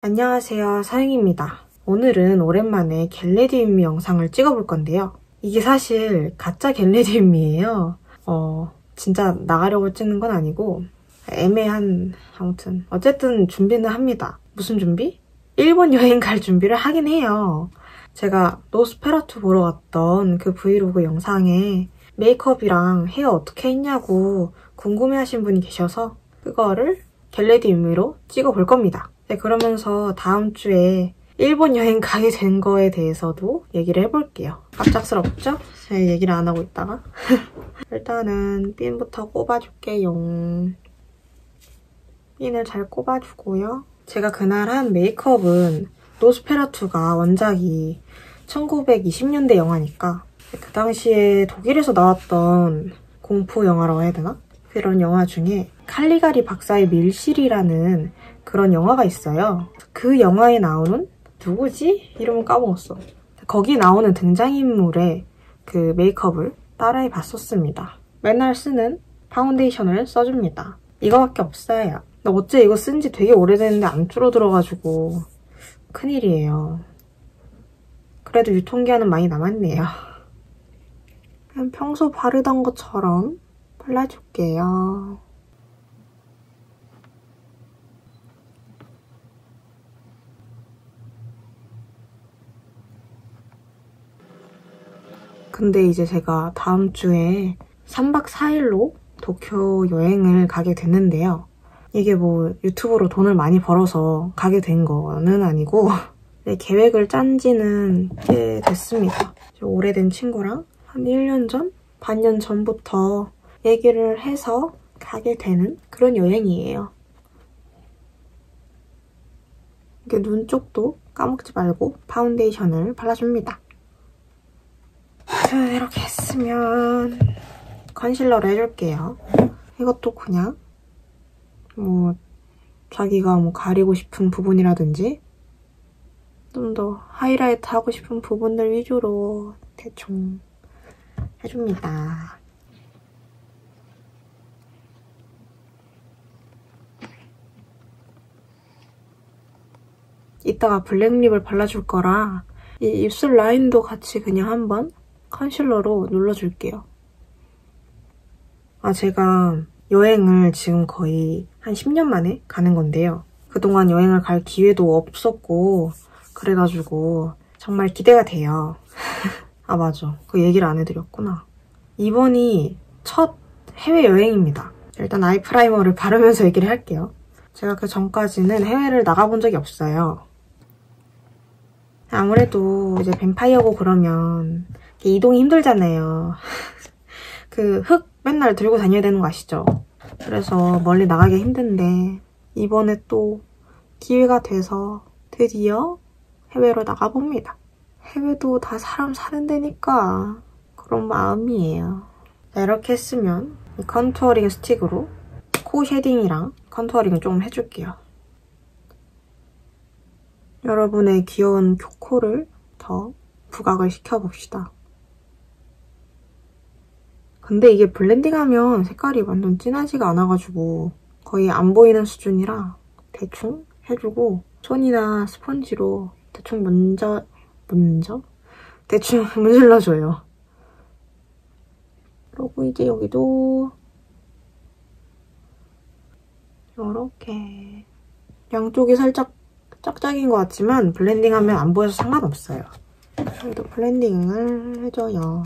안녕하세요, 서영입니다. 오늘은 오랜만에 겟레디윗미 영상을 찍어볼 건데요. 이게 사실 가짜 겟레디윗미예요. 진짜 나가려고 찍는 건 아니고 애매한, 아무튼 어쨌든 준비는 합니다. 무슨 준비? 일본 여행 갈 준비를 하긴 해요. 제가 노스페라투 보러 갔던 그 브이로그 영상에 메이크업이랑 헤어 어떻게 했냐고 궁금해하신 분이 계셔서 그거를 겟레디윗미로 찍어볼 겁니다. 네, 그러면서 다음 주에 일본 여행 가게 된 거에 대해서도 얘기를 해볼게요. 갑작스럽죠? 제가 얘기를 안 하고 있다가. 일단은 핀부터 꼽아줄게요. 핀을 잘 꼽아주고요. 제가 그날 한 메이크업은 노스페라투가 원작이 1920년대 영화니까 그 당시에 독일에서 나왔던 공포 영화라고 해야 되나? 그런 영화 중에 칼리가리 박사의 밀실이라는 그런 영화가 있어요. 그 영화에 나오는 누구지? 이름은 까먹었어. 거기 나오는 등장인물의 그 메이크업을 따라해 봤었습니다. 맨날 쓰는 파운데이션을 써줍니다. 이거밖에 없어요. 어째 이거 쓴 지 되게 오래됐는데 안 줄어들어가지고 큰일이에요. 그래도 유통기한은 많이 남았네요. 그냥 평소 바르던 것처럼 발라줄게요. 근데 이제 제가 다음 주에 3박 4일로 도쿄 여행을 가게 됐는데요. 이게 뭐 유튜브로 돈을 많이 벌어서 가게 된 거는 아니고 내 계획을 짠 지는 꽤 됐습니다. 오래된 친구랑 한 1년 전? 반년 전부터 얘기를 해서 가게 되는 그런 여행이에요. 이렇게 눈 쪽도 까먹지 말고 파운데이션을 발라줍니다. 이렇게 했으면 컨실러를 해줄게요. 이것도 그냥 뭐 자기가 뭐 가리고 싶은 부분이라든지 좀 더 하이라이트 하고 싶은 부분들 위주로 대충 해줍니다. 이따가 블랙립을 발라줄 거라 이 입술 라인도 같이 그냥 한번 컨실러로 눌러줄게요. 제가 여행을 지금 거의 한 10년 만에 가는 건데요. 그동안 여행을 갈 기회도 없었고 그래가지고 정말 기대가 돼요. 맞아. 그 얘기를 안 해드렸구나. 이번이 첫 해외여행입니다. 일단 아이 프라이머를 바르면서 얘기를 할게요. 제가 그 전까지는 해외를 나가본 적이 없어요. 아무래도 이제 뱀파이어고 그러면 이동이 힘들잖아요. 그 흙 맨날 들고 다녀야 되는 거 아시죠? 그래서 멀리 나가기 힘든데 이번에 또 기회가 돼서 드디어 해외로 나가봅니다. 해외도 다 사람 사는 데니까 그런 마음이에요. 자, 이렇게 했으면 이 컨투어링 스틱으로 코 쉐딩이랑 컨투어링을 좀 해줄게요. 여러분의 귀여운 코를 더 부각을 시켜봅시다. 근데 이게 블렌딩하면 색깔이 완전 진하지가 않아가지고 거의 안 보이는 수준이라 대충 해주고 손이나 스펀지로 대충 대충 문질러줘요. 그리고 이제 여기도 이렇게 양쪽이 살짝 짝짝인 것 같지만 블렌딩하면 안 보여서 상관없어요. 여기도 블렌딩을 해줘요.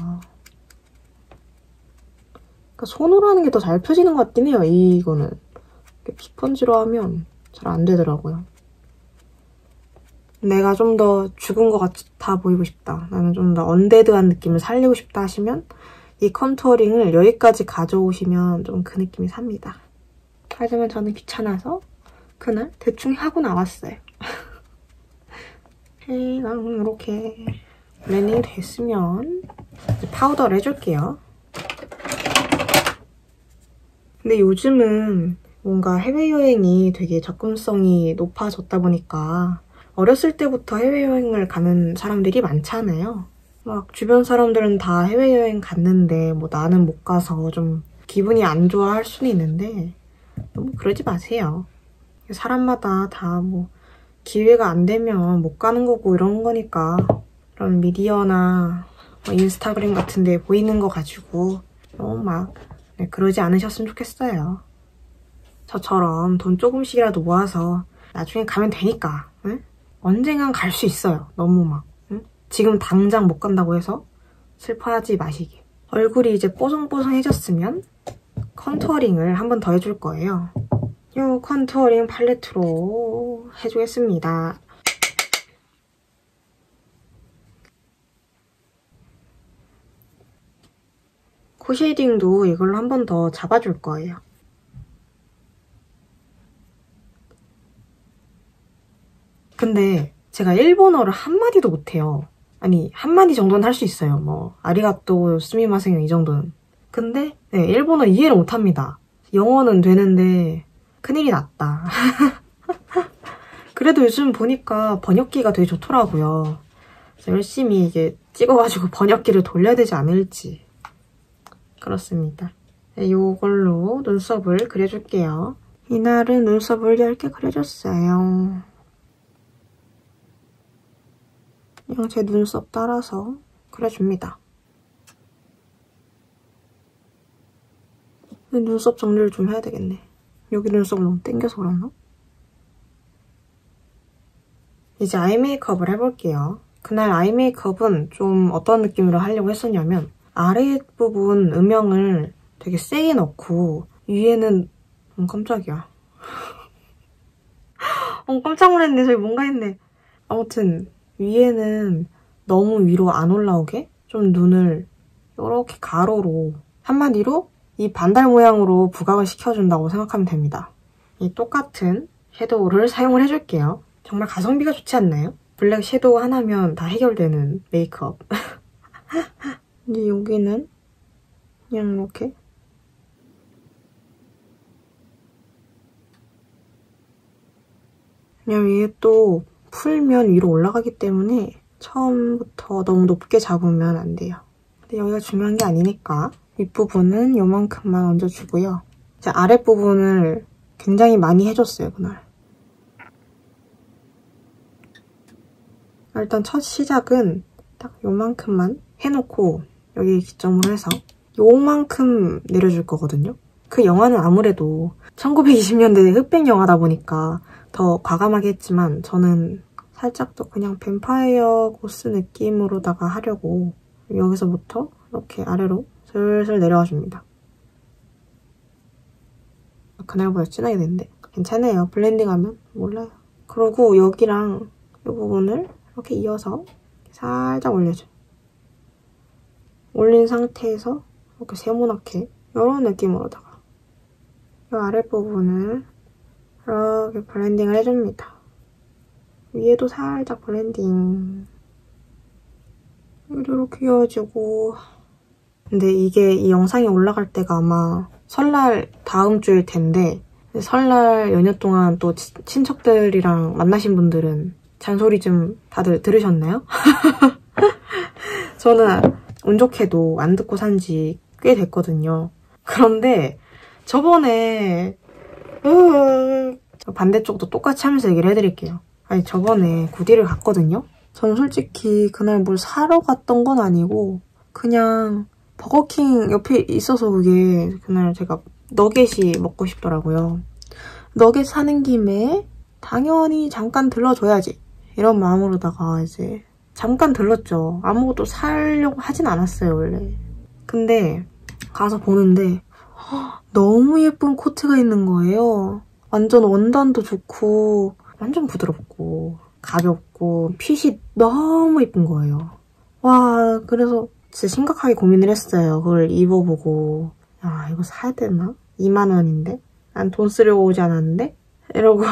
그러니까 손으로 하는 게 더 잘 펴지는 것 같긴 해요, 이거는. 스펀지로 하면 잘 안 되더라고요. 내가 좀 더 죽은 것 같아 보이고 싶다. 나는 좀 더 언데드한 느낌을 살리고 싶다 하시면 이 컨투어링을 여기까지 가져오시면 좀 그 느낌이 삽니다. 하지만 저는 귀찮아서 그날 대충 하고 나왔어요. 이렇게 블렌딩이 됐으면 파우더를 해줄게요. 근데 요즘은 뭔가 해외여행이 되게 접근성이 높아졌다 보니까 어렸을 때부터 해외여행을 가는 사람들이 많잖아요. 막 주변 사람들은 다 해외여행 갔는데 뭐 나는 못 가서 좀 기분이 안 좋아할 수는 있는데 너무 그러지 마세요. 사람마다 다 뭐 기회가 안 되면 못 가는 거고 이런 거니까 그런 미디어나 뭐 인스타그램 같은 데 보이는 거 가지고 너무 막 그러지 않으셨으면 좋겠어요. 저처럼 돈 조금씩이라도 모아서 나중에 가면 되니까 응? 언젠간 갈 수 있어요. 너무 막 응? 지금 당장 못 간다고 해서 슬퍼하지 마시길. 얼굴이 이제 뽀송뽀송해졌으면 컨투어링을 한 번 더 해줄 거예요. 이 컨투어링 팔레트로 해주겠습니다. 코 쉐이딩도 이걸로 한 번 더 잡아줄 거예요. 근데 제가 일본어를 한마디도 못해요. 아니 한마디 정도는 할 수 있어요. 뭐 아리가또 스미마셍 이 정도는. 근데 네, 일본어 이해를 못합니다. 영어는 되는데 큰일이 났다. 그래도 요즘 보니까 번역기가 되게 좋더라고요. 그래서 열심히 이게 찍어가지고 번역기를 돌려야 되지 않을지. 그렇습니다. 네, 이걸로 눈썹을 그려줄게요. 이날은 눈썹을 얇게 그려줬어요. 그냥 제 눈썹 따라서 그려줍니다. 눈썹 정리를 좀 해야 되겠네. 여기 눈썹을 너무 땡겨서 그랬나? 이제 아이 메이크업을 해볼게요. 그날 아이 메이크업은 좀 어떤 느낌으로 하려고 했었냐면 아랫부분 음영을 되게 세게 넣고 위에는 깜짝이야. 깜짝 놀랐네. 저기 뭔가 했네. 아무튼 위에는 너무 위로 안 올라오게 좀 눈을 이렇게 가로로 한마디로 이 반달 모양으로 부각을 시켜준다고 생각하면 됩니다. 이 똑같은 섀도우를 사용을 해줄게요. 정말 가성비가 좋지 않나요? 블랙 섀도우 하나면 다 해결되는 메이크업. 이제 여기는 그냥 이렇게 그냥 위에 또 풀면 위로 올라가기 때문에 처음부터 너무 높게 잡으면 안 돼요. 근데 여기가 중요한 게 아니니까 윗부분은 요만큼만 얹어주고요. 이제 아랫부분을 굉장히 많이 해줬어요, 그날. 일단 첫 시작은 딱 요만큼만 해놓고 여기 기점으로 해서 요만큼 내려줄 거거든요. 그 영화는 아무래도 1920년대 흑백 영화다 보니까 더 과감하게 했지만 저는 살짝 더 그냥 뱀파이어 고스 느낌으로다가 하려고 여기서부터 이렇게 아래로 슬슬 내려와 줍니다. 그날보다 진하게 됐는데 괜찮아요. 블렌딩하면 몰라요. 그리고 여기랑 이 부분을 이렇게 이어서 살짝 올려줘요. 올린 상태에서 이렇게 세모나게 이런 느낌으로다가 이 아랫부분을 이렇게 블렌딩을 해줍니다. 위에도 살짝 블렌딩. 이렇게 이어지고. 근데 이게 이 영상이 올라갈 때가 아마 설날 다음 주일 텐데 설날 연휴 동안 또 친척들이랑 만나신 분들은 잔소리 좀 다들 들으셨나요? 저는 운 좋게도 안 듣고 산 지 꽤 됐거든요. 그런데 저번에 반대쪽도 똑같이 하면서 얘기를 해드릴게요. 아니 저번에 구디를 갔거든요. 저는 솔직히 그날 뭘 사러 갔던 건 아니고 그냥 버거킹 옆에 있어서 그게 그날 제가 너겟이 먹고 싶더라고요. 너겟 사는 김에 당연히 잠깐 들러줘야지 이런 마음으로다가 이제 잠깐 들렀죠. 아무것도 사려고 하진 않았어요 원래. 근데 가서 보는데 너무 예쁜 코트가 있는 거예요. 완전 원단도 좋고 완전 부드럽고 가볍고 핏이 너무 예쁜 거예요. 와 그래서 진짜 심각하게 고민을 했어요. 그걸 입어보고 야 이거 사야 되나? 2만 원인데? 난 돈 쓰려고 오지 않았는데? 이러고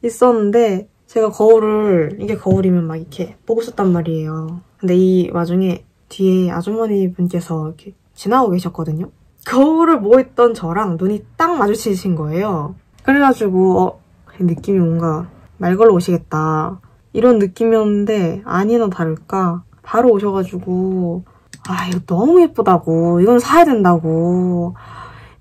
있었는데 제가 거울을 이게 거울이면 막 이렇게 보고 있었단 말이에요. 근데 이 와중에 뒤에 아주머니 분께서 이렇게 지나고 계셨거든요. 거울을 보고 있던 저랑 눈이 딱 마주치신 거예요. 그래가지고 느낌이 뭔가 말 걸러 오시겠다 이런 느낌이었는데 아니나 다를까 바로 오셔가지고 아 이거 너무 예쁘다고 이건 사야 된다고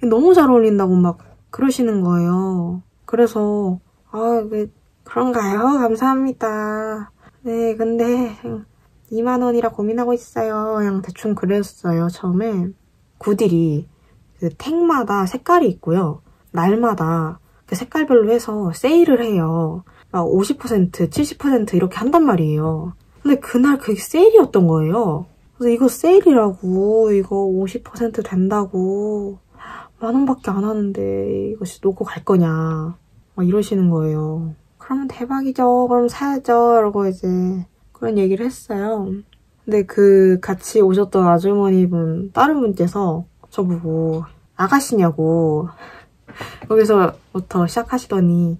너무 잘 어울린다고 막 그러시는 거예요. 그래서 아 이게 그런가요? 감사합니다. 네, 근데 2만 원이라 고민하고 있어요. 그냥 대충 그랬어요, 처음에. 굿딜이 그 택마다 색깔이 있고요. 날마다 그 색깔별로 해서 세일을 해요. 막 50%, 70% 이렇게 한단 말이에요. 근데 그날 그게 세일이었던 거예요. 그래서 이거 세일이라고, 이거 50% 된다고, 10,000원밖에 안 하는데 이거 놓고 갈 거냐, 막 이러시는 거예요. 그러면 대박이죠. 그럼 사야죠. 이러고 이제 그런 얘기를 했어요. 근데 그 같이 오셨던 아주머니분, 다른 분께서 저보고 아가씨냐고 여기서부터 시작하시더니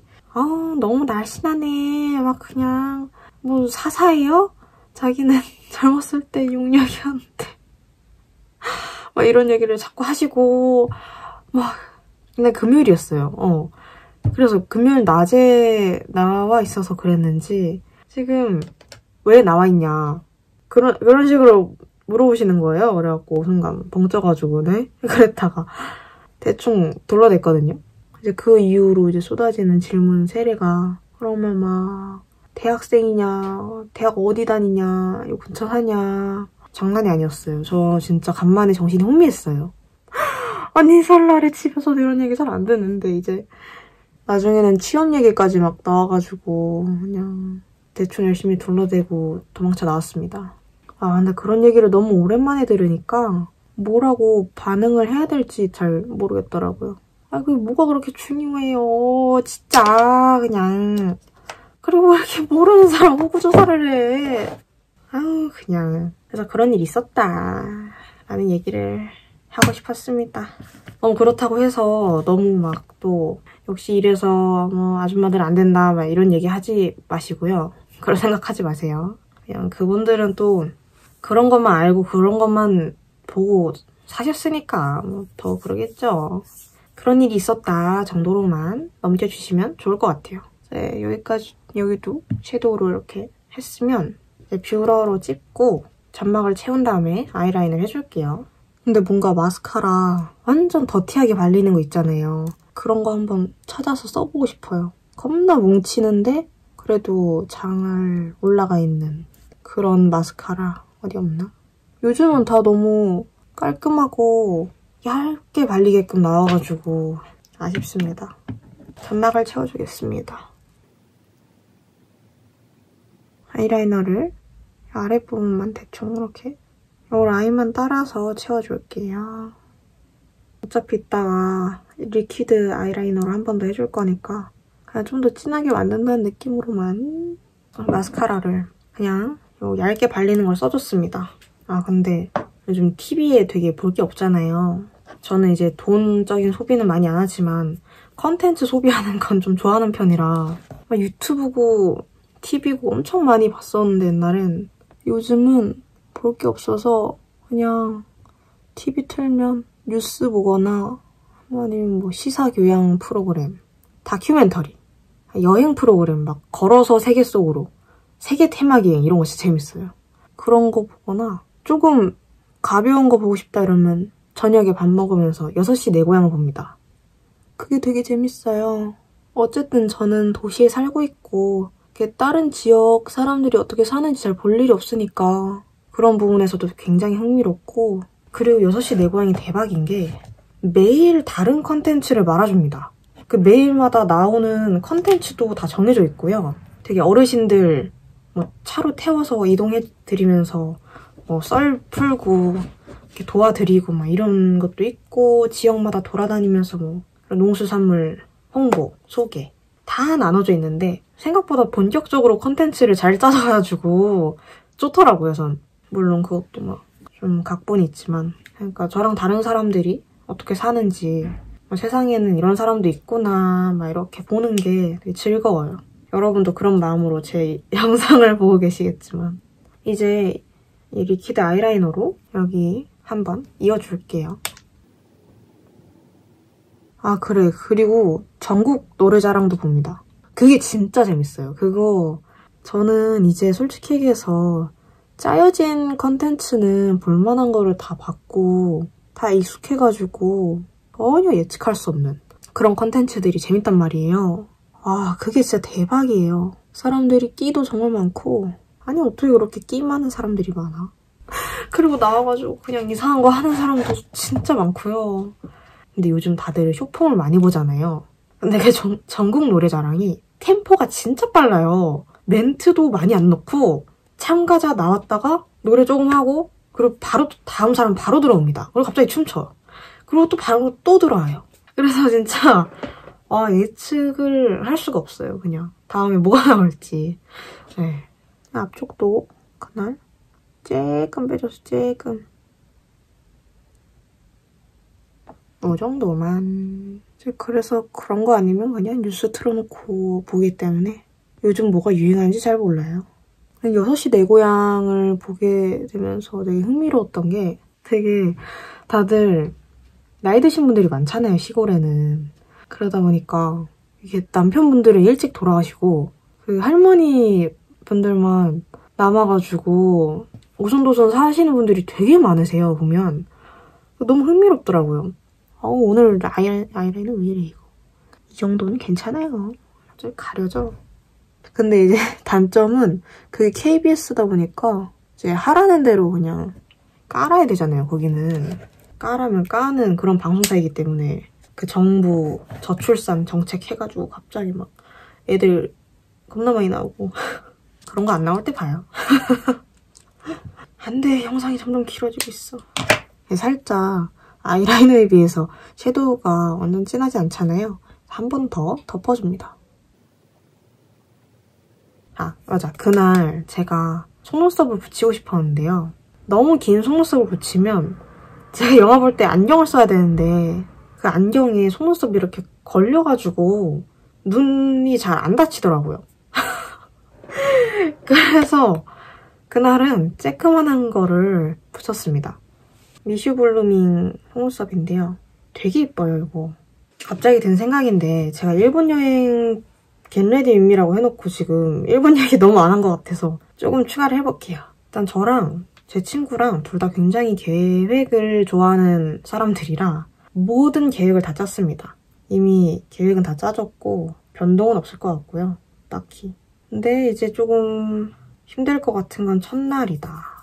너무 날씬하네. 막 그냥 뭐 사사예요? 자기는 젊었을 때 육력이었는데 막 이런 얘기를 자꾸 하시고 막. 근데 금요일이었어요. 그래서 금요일 낮에 나와 있어서 그랬는지 지금 왜 나와 있냐 그런 식으로 물어보시는 거예요. 그래갖고 순간 벙 쪄가지고 네? 그랬다가 대충 둘러댔거든요. 이제 그 이후로 이제 쏟아지는 질문 세례가 그러면 막 대학생이냐, 대학 어디 다니냐, 요 근처 사냐. 장난이 아니었어요. 저 진짜 간만에 정신이 혼미했어요. 아니 설날에 집에서도 이런 얘기 잘 안 듣는데 이제 나중에는 취업 얘기까지 막 나와가지고 그냥 대충 열심히 둘러대고 도망쳐 나왔습니다. 근데 그런 얘기를 너무 오랜만에 들으니까 뭐라고 반응을 해야 될지 잘 모르겠더라고요. 그게 뭐가 그렇게 중요해요. 진짜 그냥. 그리고 왜 이렇게 모르는 사람 호구조사를 해. 그냥. 그래서 그런 일이 있었다 라는 얘기를 하고 싶었습니다. 너무 그렇다고 해서 너무 막 또 역시 이래서 뭐 아줌마들은 안 된다 막 이런 얘기 하지 마시고요. 그런 생각하지 마세요. 그냥 그분들은 또 그런 것만 알고 그런 것만 보고 사셨으니까 뭐 더 그러겠죠. 그런 일이 있었다 정도로만 넘겨주시면 좋을 것 같아요. 네, 여기도 섀도우로 이렇게 했으면 이제 뷰러로 찝고 점막을 채운 다음에 아이라인을 해줄게요. 근데 뭔가 마스카라 완전 더티하게 발리는 거 있잖아요. 그런 거 한번 찾아서 써보고 싶어요. 겁나 뭉치는데 그래도 잘 올라가 있는 그런 마스카라 어디 없나? 요즘은 다 너무 깔끔하고 얇게 발리게끔 나와가지고 아쉽습니다. 점막을 채워주겠습니다. 아이라이너를 아랫부분만 대충 이렇게 이 라인만 따라서 채워줄게요. 어차피 이따가 리퀴드 아이라이너로 한 번 더 해줄 거니까 그냥 좀 더 진하게 만든다는 느낌으로만 마스카라를 그냥 얇게 발리는 걸 써줬습니다. 근데 요즘 TV에 되게 볼 게 없잖아요. 저는 이제 돈적인 소비는 많이 안 하지만 컨텐츠 소비하는 건 좀 좋아하는 편이라 유튜브고 TV고 엄청 많이 봤었는데 옛날엔 요즘은 볼 게 없어서 그냥 TV 틀면 뉴스 보거나 아니면 뭐 시사 교양 프로그램, 다큐멘터리, 여행 프로그램 막 걸어서 세계 속으로 세계 테마기행 이런 거 진짜 재밌어요. 그런 거 보거나 조금 가벼운 거 보고 싶다 이러면 저녁에 밥 먹으면서 6시 내 고향을 봅니다. 그게 되게 재밌어요. 어쨌든 저는 도시에 살고 있고 다른 지역 사람들이 어떻게 사는지 잘 볼 일이 없으니까 그런 부분에서도 굉장히 흥미롭고 그리고 6시 내 고향이 대박인 게 매일 다른 컨텐츠를 말아줍니다. 그 매일마다 나오는 컨텐츠도 다 정해져 있고요. 되게 어르신들 뭐 차로 태워서 이동해드리면서 뭐 썰 풀고 이렇게 도와드리고 막 이런 것도 있고 지역마다 돌아다니면서 뭐 농수산물 홍보, 소개 다 나눠져 있는데 생각보다 본격적으로 컨텐츠를 잘 짜져가지고 좋더라고요, 전. 물론 그것도 막 좀 각본이 있지만 그러니까 저랑 다른 사람들이 어떻게 사는지 세상에는 이런 사람도 있구나 막 이렇게 보는 게 되게 즐거워요. 여러분도 그런 마음으로 제 영상을 보고 계시겠지만 이제 이 리퀴드 아이라이너로 여기 한번 이어줄게요. 그래. 그리고 전국 노래자랑도 봅니다. 그게 진짜 재밌어요. 그거 저는 이제 솔직히 얘기해서 짜여진 컨텐츠는 볼만한 거를 다 봤고 다 익숙해가지고 전혀 예측할 수 없는 그런 컨텐츠들이 재밌단 말이에요. 와, 그게 진짜 대박이에요. 사람들이 끼도 정말 많고, 아니 어떻게 그렇게 끼 많은 사람들이 많아? 그리고 나와가지고 그냥 이상한 거 하는 사람도 진짜 많고요. 근데 요즘 다들 쇼폼을 많이 보잖아요. 근데 그 전국 노래자랑이 템포가 진짜 빨라요. 멘트도 많이 안 넣고 참가자 나왔다가 노래 조금 하고 그리고 바로 다음 사람 바로 들어옵니다. 그리고 갑자기 춤춰. 그리고 또 바로 또 들어와요. 그래서 진짜 예측을 할 수가 없어요. 그냥 다음에 뭐가 나올지. 네. 앞쪽도 그날 조금 빼줘서 조금 이 정도만. 그래서 그런 거 아니면 그냥 뉴스 틀어놓고 보기 때문에 요즘 뭐가 유행하는지 잘 몰라요. 6시 내 고향을 보게 되면서 되게 흥미로웠던 게 되게 다들 나이 드신 분들이 많잖아요, 시골에는. 그러다 보니까 이게 남편분들은 일찍 돌아가시고 그 할머니 분들만 남아가지고 오손도손 사시는 분들이 되게 많으세요, 보면. 너무 흥미롭더라고요. 오늘 아이라인은 왜 이래, 이거. 이 정도는 괜찮아요. 좀 가려져. 근데 이제 단점은 그게 KBS다 보니까 이제 하라는 대로 그냥 깔아야 되잖아요, 거기는. 까라면 까는 그런 방송사이기 때문에 그 정부 저출산 정책 해가지고 갑자기 막 애들 겁나 많이 나오고 그런 거 안 나올 때 봐요. 안 돼, 영상이 점점 길어지고 있어. 살짝 아이라이너에 비해서 섀도우가 완전 진하지 않잖아요. 한 번 더 덮어줍니다. 맞아. 그날 제가 속눈썹을 붙이고 싶었는데요. 너무 긴 속눈썹을 붙이면 제가 영화 볼 때 안경을 써야 되는데 그 안경에 속눈썹이 이렇게 걸려가지고 눈이 잘 안 닫히더라고요. 그래서 그날은 쬐끄만한 거를 붙였습니다. 미슈 블루밍 속눈썹인데요. 되게 예뻐요, 이거. 갑자기 든 생각인데 제가 일본 여행 겟레디 윗미라고 해놓고 지금 일본 얘기 너무 안 한 것 같아서 조금 추가를 해볼게요. 일단 저랑 제 친구랑 둘 다 굉장히 계획을 좋아하는 사람들이라 모든 계획을 다 짰습니다. 이미 계획은 다 짜졌고 변동은 없을 것 같고요, 딱히. 근데 이제 조금 힘들 것 같은 건 첫날이다.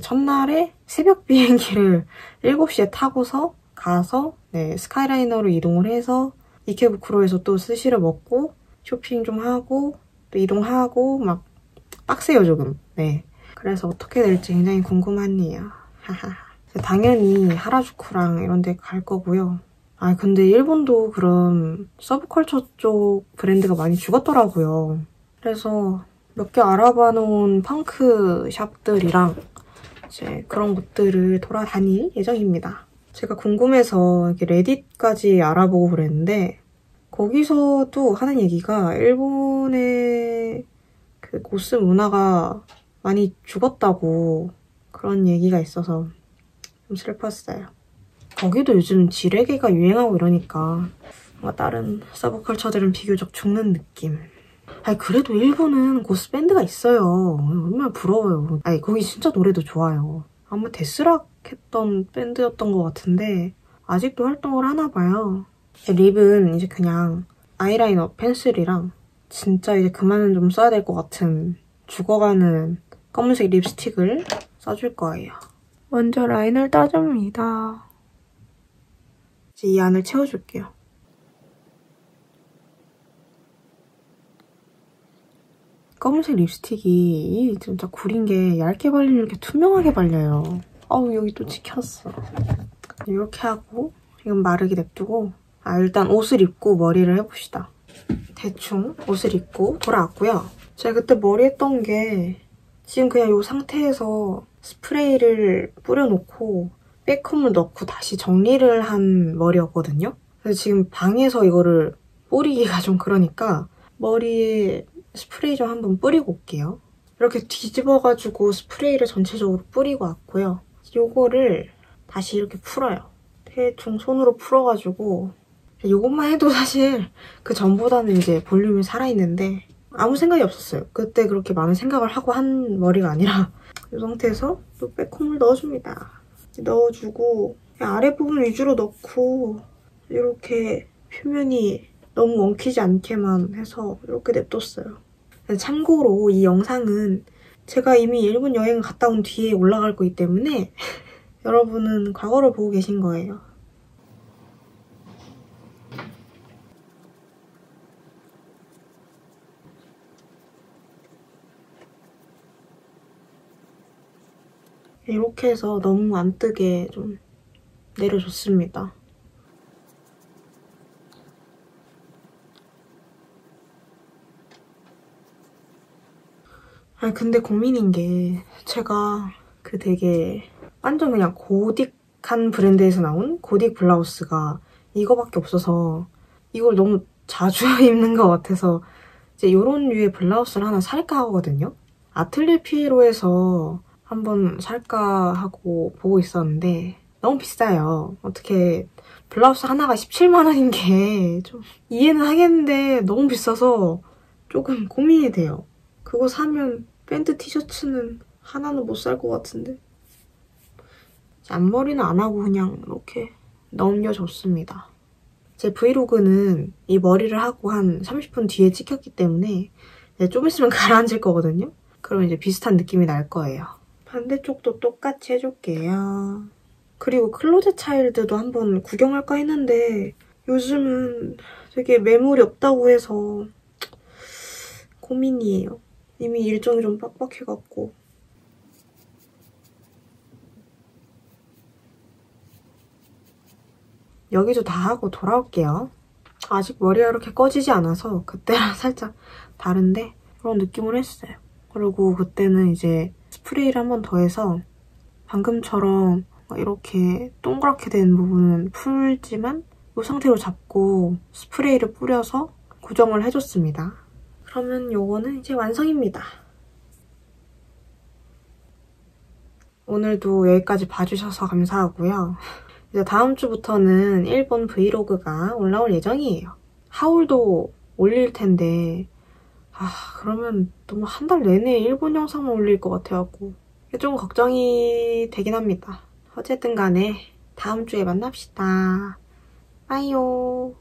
첫날에 새벽 비행기를 7시에 타고서 가서 스카이라이너로 이동을 해서 이케부쿠로에서 또 스시를 먹고 쇼핑 좀 하고 또 이동하고 막 빡세요, 조금. 네. 그래서 어떻게 될지 굉장히 궁금하네요. 당연히 하라주쿠랑 이런 데 갈 거고요. 근데 일본도 그런 서브컬처 쪽 브랜드가 많이 죽었더라고요. 그래서 몇 개 알아봐 놓은 펑크 샵들이랑 이제 그런 곳들을 돌아다닐 예정입니다. 제가 궁금해서 이렇게 레딧까지 알아보고 그랬는데 거기서도 하는 얘기가 일본의 그 고스 문화가 많이 죽었다고 그런 얘기가 있어서 좀 슬펐어요. 거기도 요즘 지레게가 유행하고 이러니까 뭔가 다른 서브컬처들은 비교적 죽는 느낌. 그래도 일본은 고스 밴드가 있어요. 얼마나 부러워요. 거기 진짜 노래도 좋아요. 아마 데스락 했던 밴드였던 것 같은데 아직도 활동을 하나 봐요. 립은 이제 그냥 아이라이너 펜슬이랑 진짜 이제 그만은 좀 써야 될 것 같은 죽어가는 검은색 립스틱을 써줄 거예요. 먼저 라인을 따줍니다. 이제 이 안을 채워줄게요. 검은색 립스틱이 진짜 구린 게 얇게 발리면 이렇게 투명하게 발려요. 여기 또 찍혔어. 이렇게 하고 지금 마르게 냅두고 일단 옷을 입고 머리를 해봅시다. 대충 옷을 입고 돌아왔고요. 제가 그때 머리 했던 게 지금 그냥 이 상태에서 스프레이를 뿌려놓고 백컴을 넣고 다시 정리를 한 머리였거든요. 그래서 지금 방에서 이거를 뿌리기가 좀 그러니까 머리에 스프레이 좀 한번 뿌리고 올게요. 이렇게 뒤집어가지고 스프레이를 전체적으로 뿌리고 왔고요. 요거를 다시 이렇게 풀어요. 대충 손으로 풀어가지고 요것만 해도 사실 그 전보다는 이제 볼륨이 살아있는데 아무 생각이 없었어요. 그때 그렇게 많은 생각을 하고 한 머리가 아니라 이 상태에서 또 백홈을 넣어줍니다. 넣어주고 아랫부분 위주로 넣고 이렇게 표면이 너무 엉키지 않게만 해서 이렇게 냅뒀어요. 참고로 이 영상은 제가 이미 일본 여행 갔다 온 뒤에 올라갈 거기 때문에 여러분은 과거를 보고 계신 거예요. 이렇게 해서 너무 안 뜨게 좀 내려줬습니다. 아니 근데 고민인 게 제가 그 되게 완전 그냥 고딕한 브랜드에서 나온 고딕 블라우스가 이거밖에 없어서 이걸 너무 자주 입는 것 같아서 이제 이런 류의 블라우스를 하나 살까 하거든요. 아틀리에 피에로에서 한번 살까 하고 보고 있었는데 너무 비싸요. 어떻게 블라우스 하나가 17만 원인 게 좀 이해는 하겠는데 너무 비싸서 조금 고민이 돼요. 그거 사면 밴드 티셔츠는 하나는 못 살 것 같은데. 앞머리는 안 하고 그냥 이렇게 넘겨줬습니다. 제 브이로그는 이 머리를 하고 한 30분 뒤에 찍혔기 때문에 좀 있으면 가라앉을 거거든요. 그럼 이제 비슷한 느낌이 날 거예요. 반대쪽도 똑같이 해줄게요. 그리고 클로젯 차일드도 한번 구경할까 했는데 요즘은 되게 매물이 없다고 해서 고민이에요. 이미 일정이 좀 빡빡해갖고. 여기도 다 하고 돌아올게요. 아직 머리가 이렇게 꺼지지 않아서 그때랑 살짝 다른데 그런 느낌을 했어요. 그리고 그때는 이제 스프레이를 한 번 더 해서 방금처럼 이렇게 동그랗게 된 부분은 풀지만 이 상태로 잡고 스프레이를 뿌려서 고정을 해줬습니다. 그러면 요거는 이제 완성입니다. 오늘도 여기까지 봐주셔서 감사하고요. 이제 다음 주부터는 일본 브이로그가 올라올 예정이에요. 하울도 올릴 텐데 그러면 너무 한 달 내내 일본 영상만 올릴 것 같아갖고 좀 걱정이 되긴 합니다. 어쨌든 간에 다음 주에 만납시다. 빠이요.